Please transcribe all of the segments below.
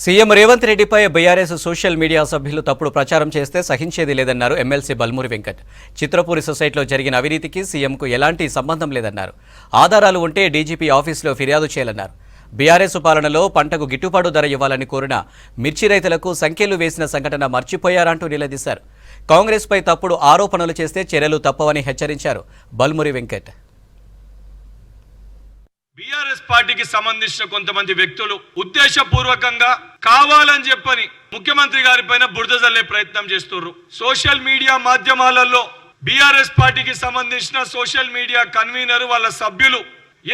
CM Revanth రెడ్డిపై BRS social media సభ్యులు తప్పుడు ప్రచారం చేస్తే సహించేది లేదన్నారు ఎమ్మెల్సీ బల్మూరి వెంకట్. చిత్రపూరి సొసైటీలో జరిగిన అవినీతికి సీఎంకు ఎలాంటి సంబంధం లేదన్నారు. ఆధారాలు ఉంటే డీజీపీ ఆఫీసులో ఫిర్యాదు చేయాలన్నారు. బీఆర్ఎస్ పాలనలో పంటకు గిట్టుబాటు ధర ఇవ్వాలని కోరిన మిర్చి రైతులకు సంఖ్యలు వేసిన సంఘటన మర్చిపోయారంటూ నిలదీశారు. కాంగ్రెస్పై తప్పుడు ఆరోపణలు చేస్తే చర్యలు తప్పవని హెచ్చరించారు బల్మూరి వెంకట్. బీఆర్ఎస్ పార్టీకి సంబంధించిన కొంతమంది వ్యక్తులు ఉద్దేశపూర్వకంగా కావాలని చెప్పని ముఖ్యమంత్రి గారి పైన బురద జల్లే ప్రయత్నం చేస్తున్నారు. సోషల్ మీడియా మాధ్యమాలలో బీఆర్ఎస్ పార్టీకి సంబంధించిన సోషల్ మీడియా కన్వీనర్ వాళ్ళ సభ్యులు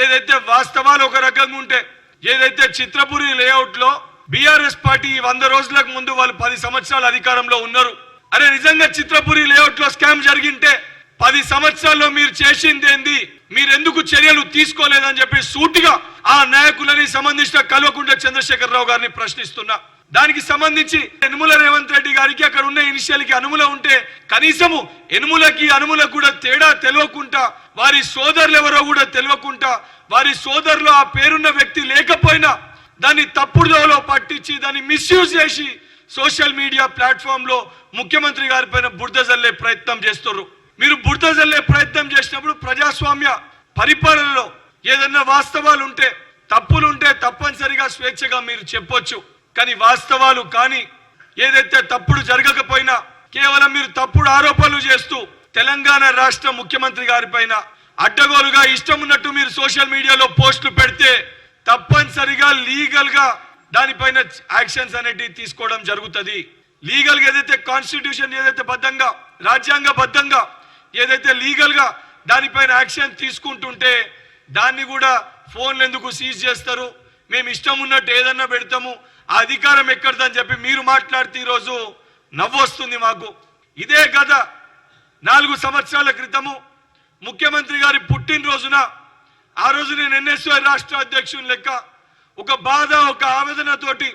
ఏదైతే వాస్తవాలు ఒక రకంగా ఉంటే, ఏదైతే చిత్రపురి లేఅవుట్ లో బీఆర్ఎస్ పార్టీ 100 రోజులకు ముందు వాళ్ళు 10 సంవత్సరాల అధికారంలో ఉన్నారు. అరే నిజంగా చిత్రపురి లేఅవుట్ లో స్కామ్ జరిగింటే 10 సంవత్సరాల్లో మీరు చేసిందేంది, మీరెందుకు చర్యలు తీసుకోలేదని చెప్పి సూటిగా ఆ నాయకులని సంబంధించిన కల్వకుంట్ల చంద్రశేఖరరావు గారిని ప్రశ్నిస్తున్నా. దానికి సంబంధించి యనుమల రేవంత్ రెడ్డి గారికి అక్కడ ఉన్న ఇనిషియల్ కి అనుముల ఉంటే కనీసము యనుమలకి అనుములకు కూడా తేడా తెలియకుండా, వారి సోదరులు ఎవరో కూడా తెలియకుండా, వారి సోదరులు ఆ పేరున్న వ్యక్తి లేకపోయినా దాన్ని తప్పుడుదోలో పట్టించి దాన్ని మిస్యూజ్ చేసి సోషల్ మీడియా ప్లాట్ఫామ్ లో ముఖ్యమంత్రి గారి పైన బురద జల్లే ప్రయత్నం చేస్తున్నారు. మీరు బురద జల్లే ప్రయత్నం చేసినప్పుడు ప్రజాస్వామ్య పరిపాలనలో ఏదన్నా వాస్తవాలు ఉంటే, తప్పులుంటే తప్పనిసరిగా స్వేచ్ఛగా మీరు చెప్పొచ్చు. కానీ వాస్తవాలు కానీ ఏదైతే తప్పుడు జరగకపోయినా కేవలం మీరు తప్పుడు ఆరోపణలు చేస్తూ తెలంగాణ రాష్ట్ర ముఖ్యమంత్రి గారి పైన అడ్డగోలుగా ఇష్టం ఉన్నట్టు మీరు సోషల్ మీడియాలో పోస్టులు పెడితే తప్పనిసరిగా లీగల్ గా దానిపైన యాక్షన్స్ అనేటివి తీసుకోవడం జరుగుతుంది. లీగల్ గా ఏదైతే కాన్స్టిట్యూషన్ ఏదైతే బద్దంగా రాజ్యాంగబద్ధంగా ఏదైతే లీగల్ గా దానిపైన యాక్షన్ తీసుకుంటుంటే దాన్ని కూడా ఫోన్లు ఎందుకు సీజ్ చేస్తారు, మేము ఇష్టం ఉన్నట్టు ఏదన్నా పెడతాము, ఆ అధికారం ఎక్కడదని చెప్పి మీరు మాట్లాడితే ఈరోజు నవ్వొస్తుంది మాకు. ఇదే కదా 4 సంవత్సరాల క్రితము ముఖ్యమంత్రి గారి పుట్టినరోజున ఆ రోజు నేను ఎన్ఎస్వై రాష్ట్ర అధ్యక్షుని లెక్క ఒక బాధ ఒక ఆవేదనతోటి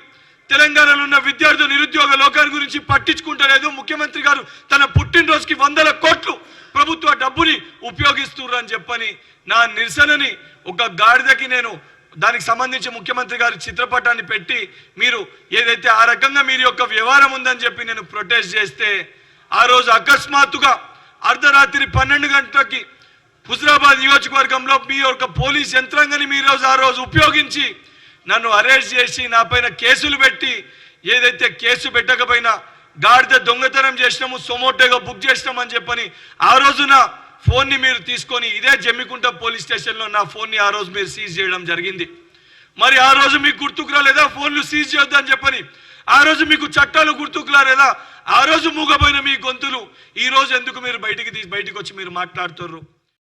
తెలంగాణలో ఉన్న విద్యార్థులు నిరుద్యోగ లోకాల గురించి పట్టించుకుంటలేదు, ముఖ్యమంత్రి గారు తన పుట్టినరోజుకి 100 కోట్లు ప్రభుత్వ డబ్బుని ఉపయోగిస్తున్నారు అని చెప్పని నా నిరసనని ఒక గాడిదకి నేను దానికి సంబంధించి ముఖ్యమంత్రి గారి చిత్రపటాన్ని పెట్టి మీరు ఏదైతే ఆ రకంగా మీరు యొక్క వ్యవహారం ఉందని చెప్పి నేను ప్రొటెస్ట్ చేస్తే ఆ రోజు అకస్మాత్తుగా అర్ధరాత్రి 12 గంటలకి హుజరాబాద్ నియోజకవర్గంలో మీ యొక్క పోలీస్ యంత్రాంగాన్ని మీరు ఆ రోజు ఉపయోగించి నన్ను అరెస్ట్ చేసి నా పైన కేసులు పెట్టి ఏదైతే కేసు పెట్టకపోయినా గాడిద దొంగతనం చేసినాము, సొమోటోగా బుక్ చేసినాం అని చెప్పని ఆ రోజున ఫోన్ని మీరు తీసుకొని ఇదే జమ్మికుంట పోలీస్ స్టేషన్లో నా ఫోన్ని ఆ రోజు మీరు సీజ్ చేయడం జరిగింది. మరి ఆ రోజు మీకు గుర్తుకు రాలేదా ఫోన్లు సీజ్ చేయొద్దని చెప్పని? ఆ రోజు మీకు చట్టాలు గుర్తుకు రాలేదా? ఆ రోజు మూగపోయిన మీ గొంతులు ఈ రోజు ఎందుకు మీరు బయటికి వచ్చి మీరు మాట్లాడుతున్నారు?